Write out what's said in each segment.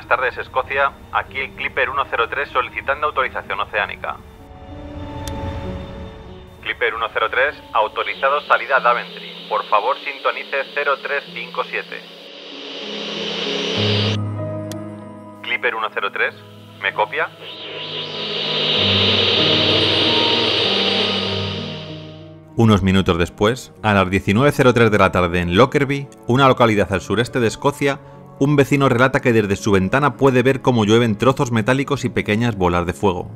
Buenas tardes, Escocia. Aquí el Clipper 103 solicitando autorización oceánica. Clipper 103, autorizado salida a Daventry. Por favor, sintonice 0357. Clipper 103, ¿me copia? Unos minutos después, a las 19:03 de la tarde en Lockerbie, una localidad al sureste de Escocia, un vecino relata que desde su ventana puede ver cómo llueven trozos metálicos y pequeñas bolas de fuego.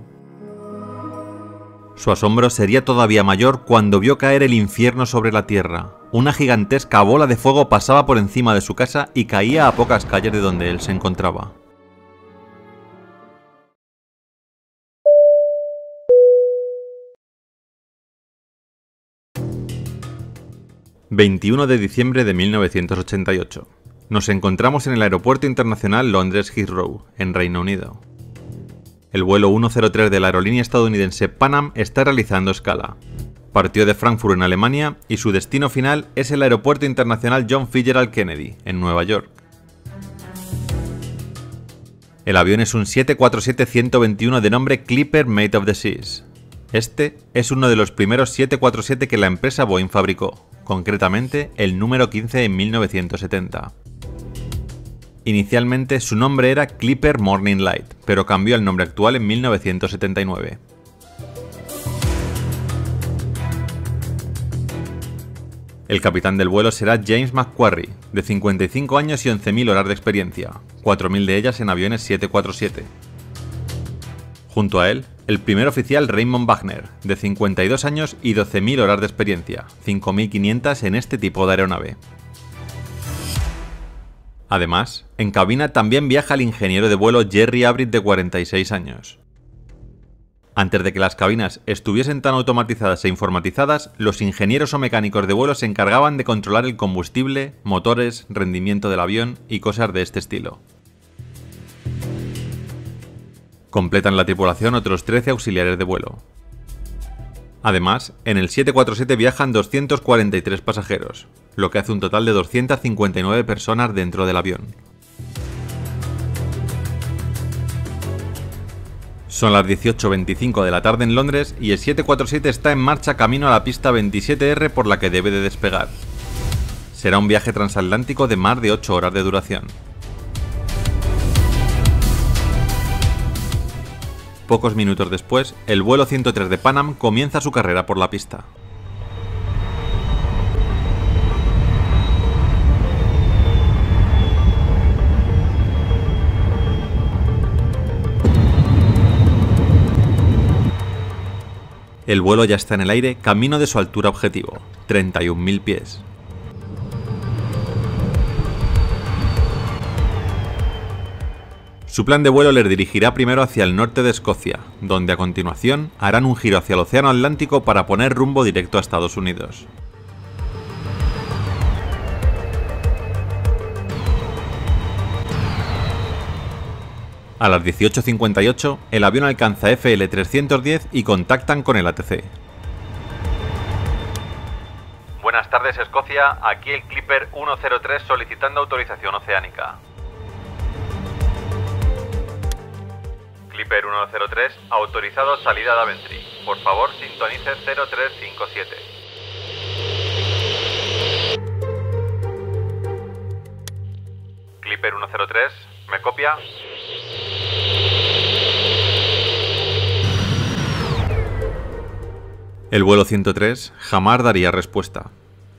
Su asombro sería todavía mayor cuando vio caer el infierno sobre la tierra. Una gigantesca bola de fuego pasaba por encima de su casa y caía a pocas calles de donde él se encontraba. ...21 de diciembre de 1988... Nos encontramos en el Aeropuerto Internacional Londres Heathrow, en Reino Unido. El vuelo 103 de la aerolínea estadounidense Pan Am está realizando escala. Partió de Frankfurt en Alemania y su destino final es el Aeropuerto Internacional John F. Kennedy, en Nueva York. El avión es un 747-121 de nombre Clipper Mate of the Seas. Este es uno de los primeros 747 que la empresa Boeing fabricó, concretamente el número 15 en 1970. Inicialmente su nombre era Clipper Morning Light, pero cambió al nombre actual en 1979. El capitán del vuelo será James McQuarrie, de 55 años y 11.000 horas de experiencia, 4.000 de ellas en aviones 747. Junto a él, el primer oficial Raymond Wagner, de 52 años y 12.000 horas de experiencia, 5.500 en este tipo de aeronave. Además, en cabina también viaja el ingeniero de vuelo Jerry Abritt, de 46 años. Antes de que las cabinas estuviesen tan automatizadas e informatizadas, los ingenieros o mecánicos de vuelo se encargaban de controlar el combustible, motores, rendimiento del avión y cosas de este estilo. Completan la tripulación otros 13 auxiliares de vuelo. Además, en el 747 viajan 243 pasajeros, lo que hace un total de 259 personas dentro del avión. Son las 18:25 de la tarde en Londres y el 747 está en marcha camino a la pista 27R por la que debe de despegar. Será un viaje transatlántico de más de 8 horas de duración. Pocos minutos después, el vuelo 103 de Pan Am comienza su carrera por la pista. El vuelo ya está en el aire, camino de su altura objetivo, 31.000 pies. Su plan de vuelo les dirigirá primero hacia el norte de Escocia, donde a continuación harán un giro hacia el Océano Atlántico para poner rumbo directo a Estados Unidos. A las 18:58, el avión alcanza FL 310 y contactan con el ATC. Buenas tardes, Escocia. Aquí el Clipper 103 solicitando autorización oceánica. Clipper 103, autorizado salida a Daventry. Por favor, sintonice 0357. Clipper 103, ¿me copia? El vuelo 103 jamás daría respuesta.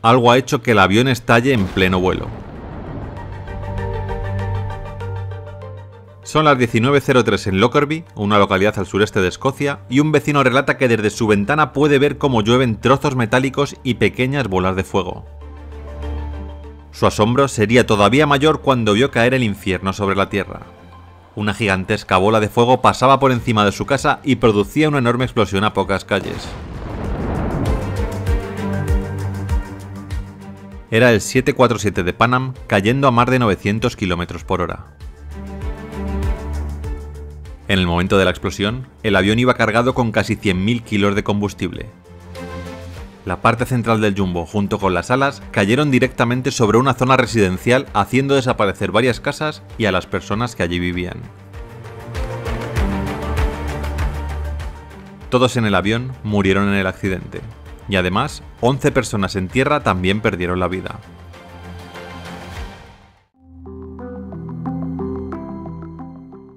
Algo ha hecho que el avión estalle en pleno vuelo. Son las 19:03 en Lockerbie, una localidad al sureste de Escocia, y un vecino relata que desde su ventana puede ver cómo llueven trozos metálicos y pequeñas bolas de fuego. Su asombro sería todavía mayor cuando vio caer el infierno sobre la tierra. Una gigantesca bola de fuego pasaba por encima de su casa y producía una enorme explosión a pocas calles. Era el 747 de Pan Am cayendo a más de 900 km por hora. En el momento de la explosión, el avión iba cargado con casi 100.000 kilos de combustible. La parte central del jumbo, junto con las alas, cayeron directamente sobre una zona residencial, haciendo desaparecer varias casas y a las personas que allí vivían. Todos en el avión murieron en el accidente, y además 11 personas en tierra también perdieron la vida.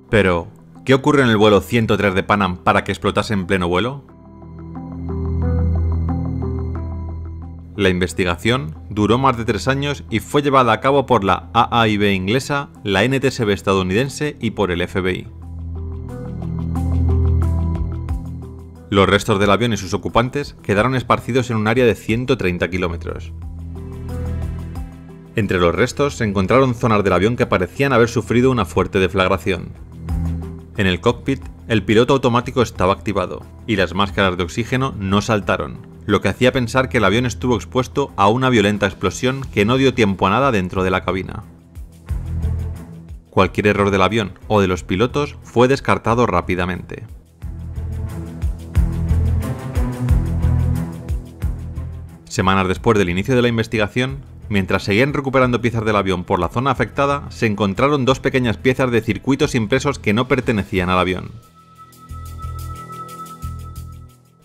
Pero, ¿qué ocurre en el vuelo 103 de Pan Am para que explotase en pleno vuelo? La investigación duró más de 3 años y fue llevada a cabo por la AAIB inglesa, la NTSB estadounidense y por el FBI. Los restos del avión y sus ocupantes quedaron esparcidos en un área de 130 kilómetros. Entre los restos se encontraron zonas del avión que parecían haber sufrido una fuerte deflagración. En el cockpit, el piloto automático estaba activado y las máscaras de oxígeno no saltaron, lo que hacía pensar que el avión estuvo expuesto a una violenta explosión que no dio tiempo a nada dentro de la cabina. Cualquier error del avión o de los pilotos fue descartado rápidamente. Semanas después del inicio de la investigación, mientras seguían recuperando piezas del avión por la zona afectada, se encontraron 2 pequeñas piezas de circuitos impresos que no pertenecían al avión.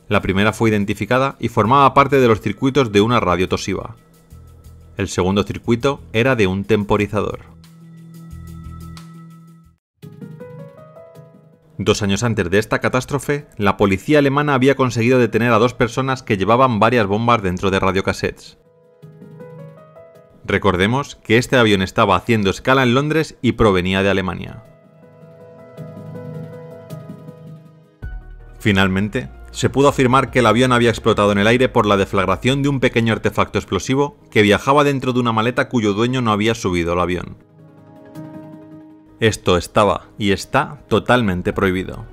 La primera fue identificada y formaba parte de los circuitos de una radio Toshiba. El segundo circuito era de un temporizador. 2 años antes de esta catástrofe, la policía alemana había conseguido detener a 2 personas que llevaban varias bombas dentro de radiocassettes. Recordemos que este avión estaba haciendo escala en Londres y provenía de Alemania. Finalmente, se pudo afirmar que el avión había explotado en el aire por la deflagración de un pequeño artefacto explosivo que viajaba dentro de una maleta cuyo dueño no había subido al avión. Esto estaba y está totalmente prohibido.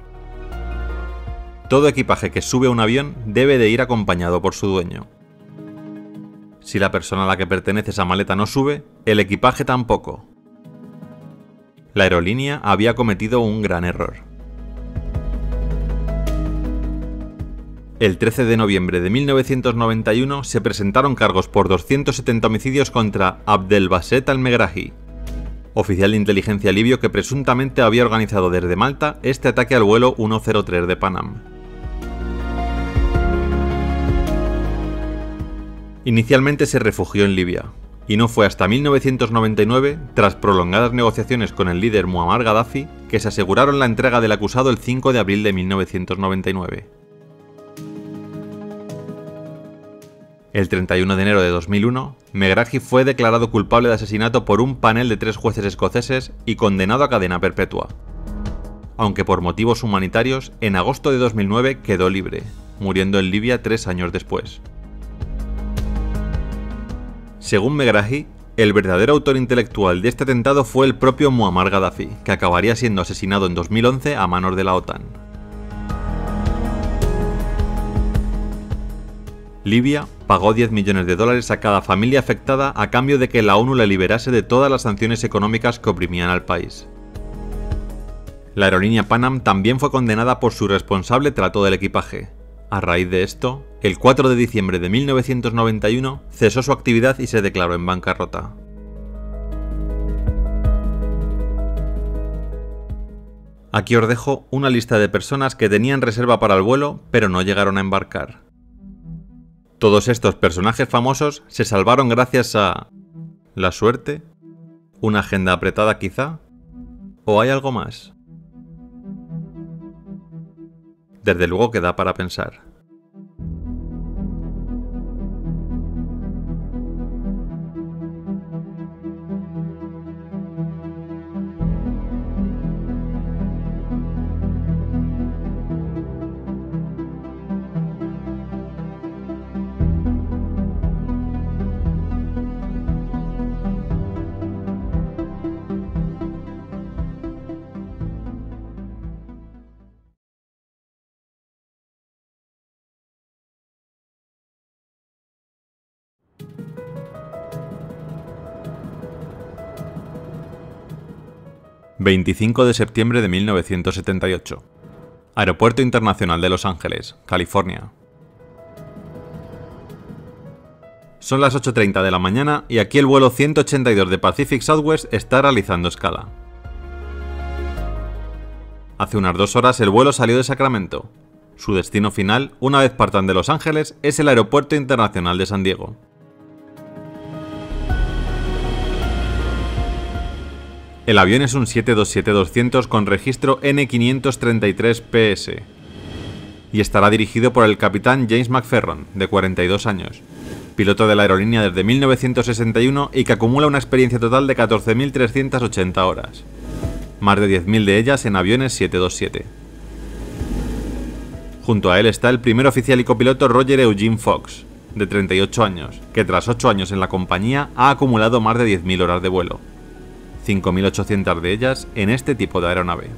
Todo equipaje que sube a un avión debe de ir acompañado por su dueño. Si la persona a la que pertenece esa maleta no sube, el equipaje tampoco. La aerolínea había cometido un gran error. El 13 de noviembre de 1991 se presentaron cargos por 270 homicidios contra Abdelbaset Al-Megrahi, oficial de inteligencia libio que presuntamente había organizado desde Malta este ataque al vuelo 103 de Pan Am. Inicialmente se refugió en Libia, y no fue hasta 1999, tras prolongadas negociaciones con el líder Muammar Gaddafi, que se aseguraron la entrega del acusado el 5 de abril de 1999. El 31 de enero de 2001, Megrahi fue declarado culpable de asesinato por un panel de 3 jueces escoceses y condenado a cadena perpetua. Aunque por motivos humanitarios, en agosto de 2009 quedó libre, muriendo en Libia 3 años después. Según Megrahi, el verdadero autor intelectual de este atentado fue el propio Muammar Gaddafi, que acabaría siendo asesinado en 2011 a manos de la OTAN. Libia pagó $10 millones a cada familia afectada a cambio de que la ONU la liberase de todas las sanciones económicas que oprimían al país. La aerolínea Pan Am también fue condenada por su irresponsable trato del equipaje. A raíz de esto, el 4 de diciembre de 1991 cesó su actividad y se declaró en bancarrota. Aquí os dejo una lista de personas que tenían reserva para el vuelo, pero no llegaron a embarcar. Todos estos personajes famosos se salvaron gracias a... ¿la suerte? ¿Una agenda apretada quizá? ¿O hay algo más? Desde luego que da para pensar. ...25 de septiembre de 1978... Aeropuerto Internacional de Los Ángeles, California. Son las 8:30 de la mañana y aquí el vuelo 182 de Pacific Southwest está realizando escala. Hace unas 2 horas el vuelo salió de Sacramento. Su destino final, una vez partan de Los Ángeles, es el Aeropuerto Internacional de San Diego. El avión es un 727-200 con registro N533PS y estará dirigido por el capitán James McFerron, de 42 años, piloto de la aerolínea desde 1961 y que acumula una experiencia total de 14.380 horas, más de 10.000 de ellas en aviones 727. Junto a él está el primer oficial y copiloto Roger Eugene Fox, de 38 años, que tras 8 años en la compañía ha acumulado más de 10.000 horas de vuelo, 5.800 de ellas en este tipo de aeronave.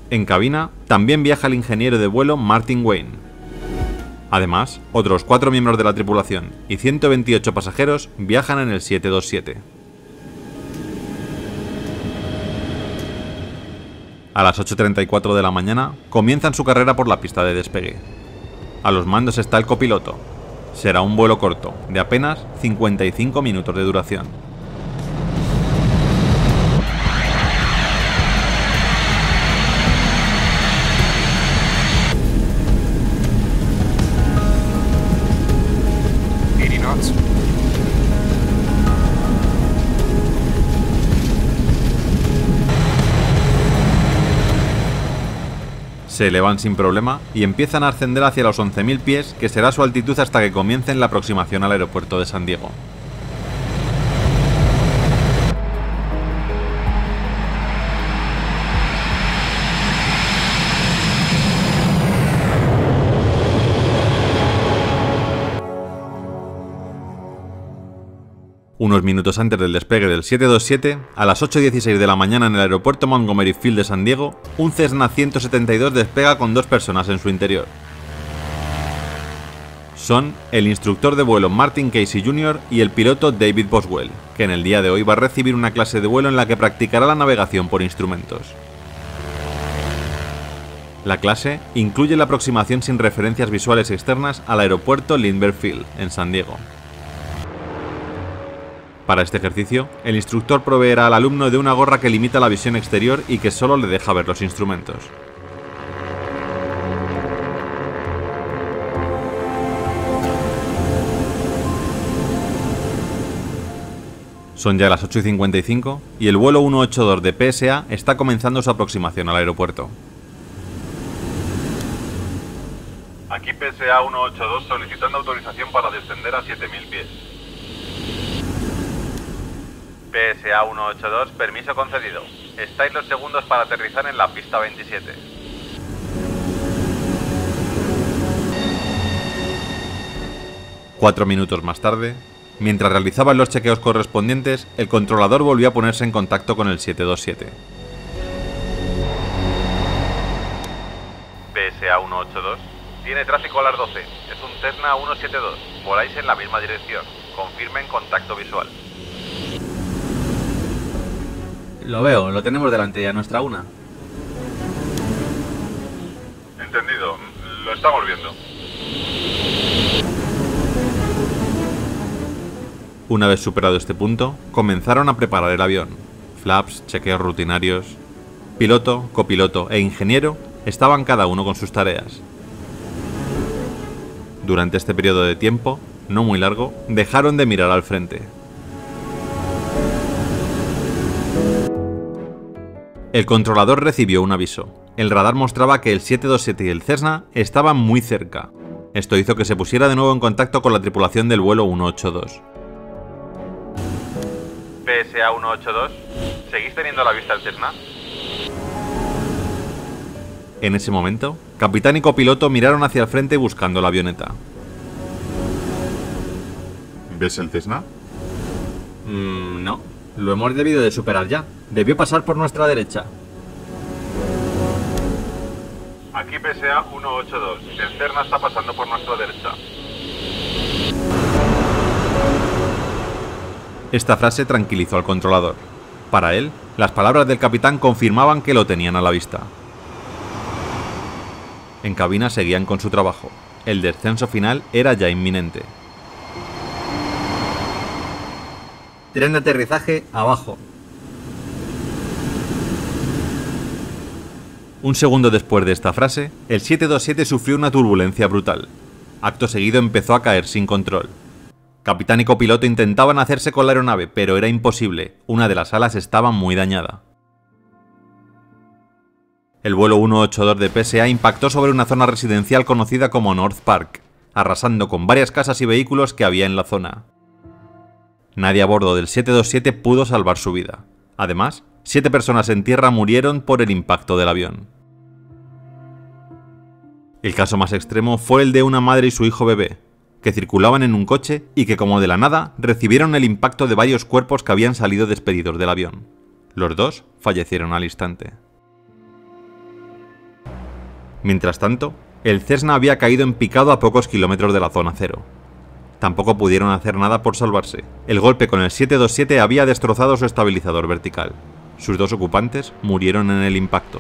En cabina también viaja el ingeniero de vuelo Martin Wayne. Además, otros 4 miembros de la tripulación y 128 pasajeros viajan en el 727. A las 8:34 de la mañana comienzan su carrera por la pista de despegue. A los mandos está el copiloto. Será un vuelo corto, de apenas 55 minutos de duración. Se elevan sin problema y empiezan a ascender hacia los 11.000 pies, que será su altitud hasta que comiencen la aproximación al aeropuerto de San Diego. Unos minutos antes del despegue del 727, a las 8:16 de la mañana en el aeropuerto Montgomery Field de San Diego, un Cessna 172 despega con 2 personas en su interior. Son el instructor de vuelo Martin Casey Jr. y el piloto David Boswell, que en el día de hoy va a recibir una clase de vuelo en la que practicará la navegación por instrumentos. La clase incluye la aproximación sin referencias visuales externas al aeropuerto Lindbergh Field, en San Diego. Para este ejercicio, el instructor proveerá al alumno de una gorra que limita la visión exterior y que solo le deja ver los instrumentos. Son ya las 8:55 y el vuelo 182 de PSA está comenzando su aproximación al aeropuerto. Aquí PSA 182 solicitando autorización para descender a 7.000 pies. PSA 182, permiso concedido. Estáis los segundos para aterrizar en la pista 27. Cuatro minutos más tarde, mientras realizaban los chequeos correspondientes, el controlador volvió a ponerse en contacto con el 727. PSA 182, tiene tráfico a las 12. Es un Cessna 172. Voláis en la misma dirección. Confirmen contacto visual. Lo veo, lo tenemos delante ya, nuestra una. Entendido, lo estamos viendo. Una vez superado este punto, comenzaron a preparar el avión. Flaps, chequeos rutinarios. Piloto, copiloto e ingeniero estaban cada uno con sus tareas. Durante este periodo de tiempo, no muy largo, dejaron de mirar al frente. El controlador recibió un aviso. El radar mostraba que el 727 y el Cessna estaban muy cerca. Esto hizo que se pusiera de nuevo en contacto con la tripulación del vuelo 182. PSA 182, ¿seguís teniendo a la vista el Cessna? En ese momento, capitán y copiloto miraron hacia el frente buscando la avioneta. ¿Ves el Cessna? No. Lo hemos debido de superar ya. Debió pasar por nuestra derecha. Aquí PSA 182. El Cessna está pasando por nuestra derecha. Esta frase tranquilizó al controlador. Para él, las palabras del capitán confirmaban que lo tenían a la vista. En cabina seguían con su trabajo. el descenso final era ya inminente. Tren de aterrizaje abajo. Un segundo después de esta frase, el 727 sufrió una turbulencia brutal. Acto seguido empezó a caer sin control. Capitán y copiloto intentaban hacerse con la aeronave, pero era imposible, una de las alas estaba muy dañada. El vuelo 182 de PSA impactó sobre una zona residencial conocida como North Park, arrasando con varias casas y vehículos que había en la zona. Nadie a bordo del 727 pudo salvar su vida. Además, 7 personas en tierra murieron por el impacto del avión. El caso más extremo fue el de una madre y su hijo bebé, que circulaban en un coche y que como de la nada recibieron el impacto de varios cuerpos que habían salido despedidos del avión. Los dos fallecieron al instante. Mientras tanto, el Cessna había caído en picado a pocos kilómetros de la zona cero. Tampoco pudieron hacer nada por salvarse. El golpe con el 727 había destrozado su estabilizador vertical. Sus 2 ocupantes murieron en el impacto.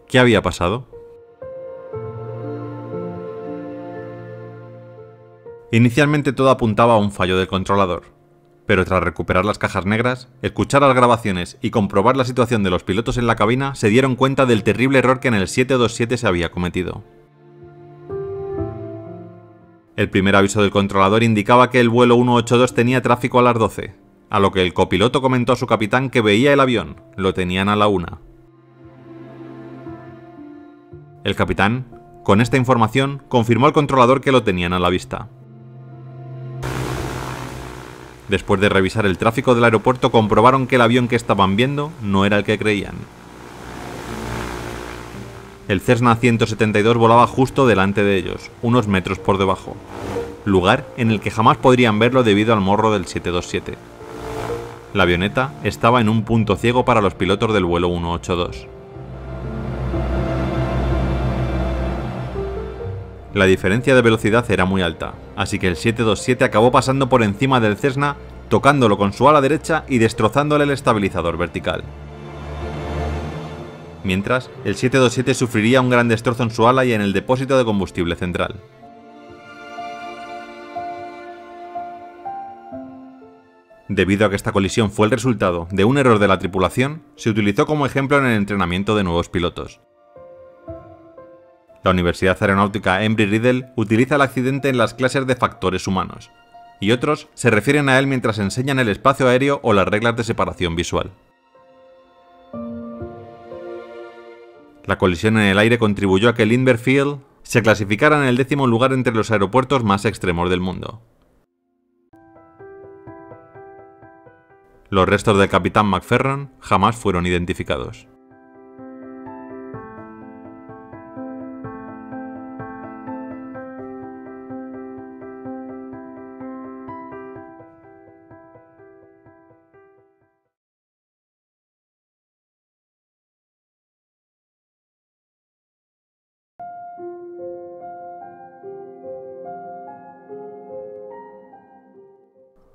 ¿Qué había pasado? Inicialmente todo apuntaba a un fallo del controlador, pero tras recuperar las cajas negras, escuchar las grabaciones y comprobar la situación de los pilotos en la cabina, se dieron cuenta del terrible error que en el 727 se había cometido. El primer aviso del controlador indicaba que el vuelo 182 tenía tráfico a las 12, a lo que el copiloto comentó a su capitán que veía el avión, lo tenían a la 1. El capitán, con esta información, confirmó al controlador que lo tenían a la vista. Después de revisar el tráfico del aeropuerto, comprobaron que el avión que estaban viendo no era el que creían. El Cessna 172 volaba justo delante de ellos, unos metros por debajo, lugar en el que jamás podrían verlo debido al morro del 727. La avioneta estaba en un punto ciego para los pilotos del vuelo 182. La diferencia de velocidad era muy alta, así que el 727 acabó pasando por encima del Cessna, tocándolo con su ala derecha y destrozándole el estabilizador vertical. Mientras, el 727 sufriría un gran destrozo en su ala y en el depósito de combustible central. Debido a que esta colisión fue el resultado de un error de la tripulación, se utilizó como ejemplo en el entrenamiento de nuevos pilotos. La Universidad Aeronáutica Embry-Riddle utiliza el accidente en las clases de factores humanos, y otros se refieren a él mientras enseñan el espacio aéreo o las reglas de separación visual. La colisión en el aire contribuyó a que Lindbergh Field se clasificara en el 10º lugar entre los aeropuertos más extremos del mundo. Los restos del capitán McFerran jamás fueron identificados.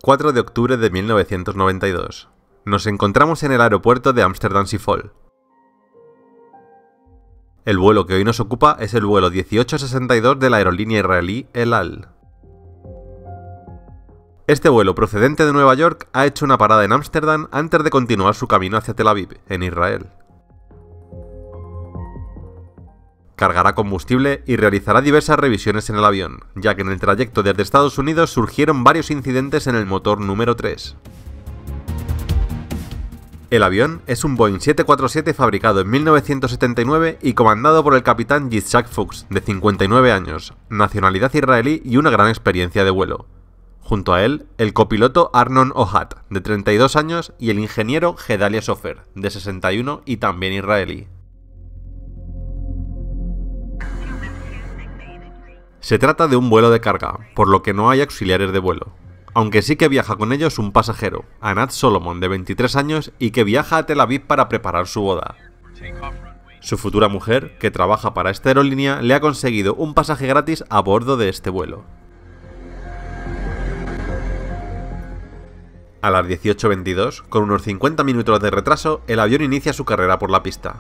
...4 de octubre de 1992... Nos encontramos en el aeropuerto de Amsterdam Schiphol. El vuelo que hoy nos ocupa es el vuelo 1862 de la aerolínea israelí El Al. Este vuelo procedente de Nueva York ha hecho una parada en Ámsterdam antes de continuar su camino hacia Tel Aviv, en Israel. Cargará combustible y realizará diversas revisiones en el avión, ya que en el trayecto desde Estados Unidos surgieron varios incidentes en el motor número 3. El avión es un Boeing 747 fabricado en 1979 y comandado por el capitán Yitzhak Fuchs, de 59 años, nacionalidad israelí y una gran experiencia de vuelo. Junto a él, el copiloto Arnon Ohat, de 32 años, y el ingeniero Gedalia Sofer, de 61 y también israelí. Se trata de un vuelo de carga, por lo que no hay auxiliares de vuelo, aunque sí que viaja con ellos un pasajero, Anat Solomon, de 23 años, y que viaja a Tel Aviv para preparar su boda. Su futura mujer, que trabaja para esta aerolínea, le ha conseguido un pasaje gratis a bordo de este vuelo. A las 18:22, con unos 50 minutos de retraso, el avión inicia su carrera por la pista.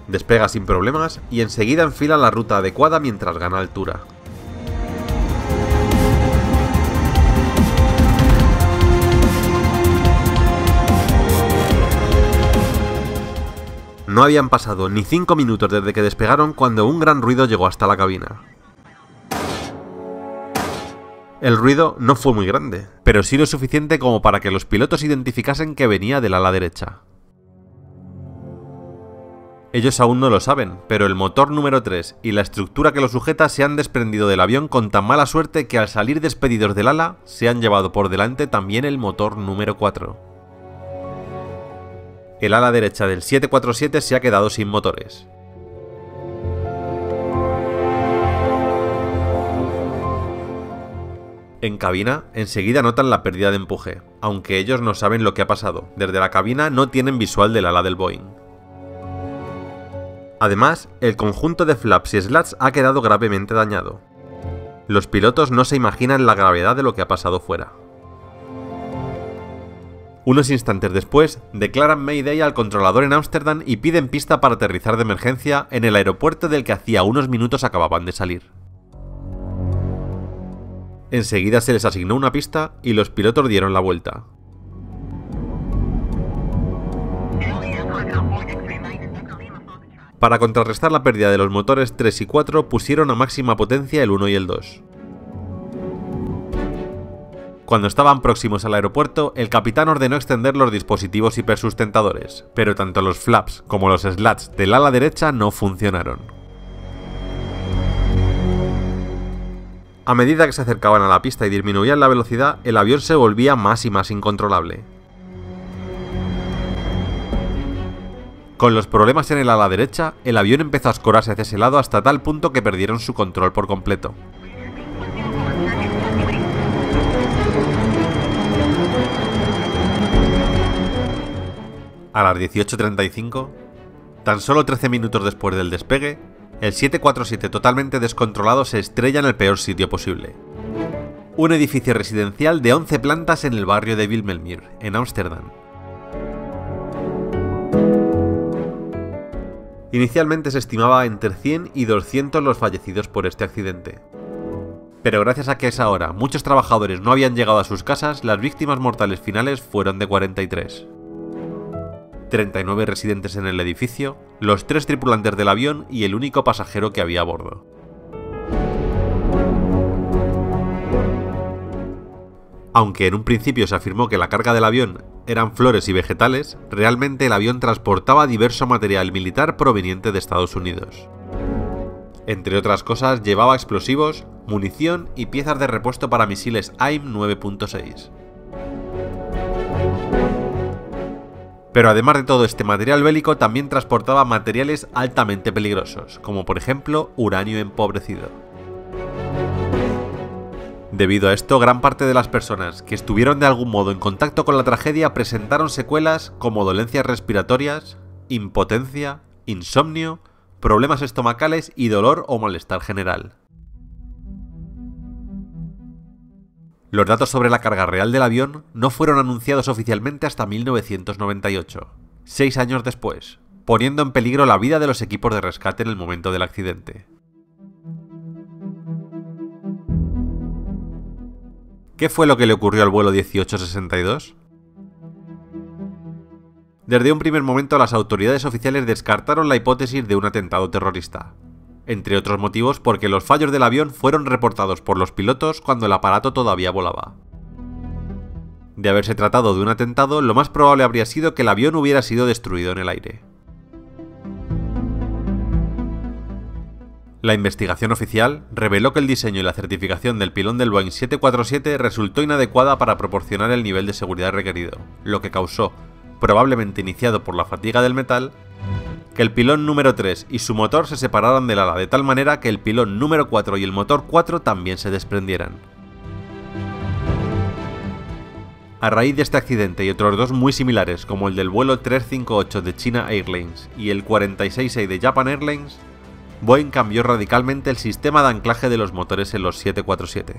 Despega sin problemas y enseguida enfila la ruta adecuada mientras gana altura. No habían pasado ni 5 minutos desde que despegaron cuando un gran ruido llegó hasta la cabina. El ruido no fue muy grande, pero sí lo suficiente como para que los pilotos identificasen que venía del ala derecha. Ellos aún no lo saben, pero el motor número 3 y la estructura que lo sujeta se han desprendido del avión con tan mala suerte que al salir despedidos del ala, se han llevado por delante también el motor número 4. El ala derecha del 747 se ha quedado sin motores. En cabina, enseguida notan la pérdida de empuje, aunque ellos no saben lo que ha pasado. Desde la cabina no tienen visual del ala del Boeing. Además, el conjunto de flaps y slats ha quedado gravemente dañado. Los pilotos no se imaginan la gravedad de lo que ha pasado fuera. Unos instantes después, declaran Mayday al controlador en Ámsterdam y piden pista para aterrizar de emergencia en el aeropuerto del que hacía unos minutos acababan de salir. Enseguida se les asignó una pista y los pilotos dieron la vuelta. Para contrarrestar la pérdida de los motores 3 y 4 pusieron a máxima potencia el 1 y el 2. Cuando estaban próximos al aeropuerto, el capitán ordenó extender los dispositivos hipersustentadores, pero tanto los flaps como los slats del ala derecha no funcionaron. A medida que se acercaban a la pista y disminuían la velocidad, el avión se volvía más y más incontrolable. Con los problemas en el ala derecha, el avión empezó a escorarse hacia ese lado hasta tal punto que perdieron su control por completo. A las 18:35, tan solo 13 minutos después del despegue, el 747 totalmente descontrolado se estrella en el peor sitio posible. Un edificio residencial de 11 plantas en el barrio de Bijlmermeer, en Ámsterdam. Inicialmente se estimaba entre 100 y 200 los fallecidos por este accidente. Pero gracias a que a esa hora muchos trabajadores no habían llegado a sus casas, las víctimas mortales finales fueron de 43. 39 residentes en el edificio, los 3 tripulantes del avión y el único pasajero que había a bordo. Aunque en un principio se afirmó que la carga del avión eran flores y vegetales, realmente el avión transportaba diverso material militar proveniente de Estados Unidos. Entre otras cosas, llevaba explosivos, munición y piezas de repuesto para misiles AIM 9.6. Pero además de todo este material bélico, también transportaba materiales altamente peligrosos, como por ejemplo uranio empobrecido. Debido a esto, gran parte de las personas que estuvieron de algún modo en contacto con la tragedia presentaron secuelas como dolencias respiratorias, impotencia, insomnio, problemas estomacales y dolor o malestar general. Los datos sobre la carga real del avión no fueron anunciados oficialmente hasta 1998, 6 años después, poniendo en peligro la vida de los equipos de rescate en el momento del accidente. ¿Qué fue lo que le ocurrió al vuelo 1862? Desde un primer momento las autoridades oficiales descartaron la hipótesis de un atentado terrorista, entre otros motivos porque los fallos del avión fueron reportados por los pilotos cuando el aparato todavía volaba. De haberse tratado de un atentado, lo más probable habría sido que el avión hubiera sido destruido en el aire. La investigación oficial reveló que el diseño y la certificación del pilón del Boeing 747 resultó inadecuada para proporcionar el nivel de seguridad requerido, lo que causó, probablemente iniciado por la fatiga del metal, que el pilón número 3 y su motor se separaran del ala de tal manera que el pilón número 4 y el motor 4 también se desprendieran. A raíz de este accidente y otros dos muy similares, como el del vuelo 358 de China Airlines y el 46A de Japan Airlines, Boeing cambió radicalmente el sistema de anclaje de los motores en los 747.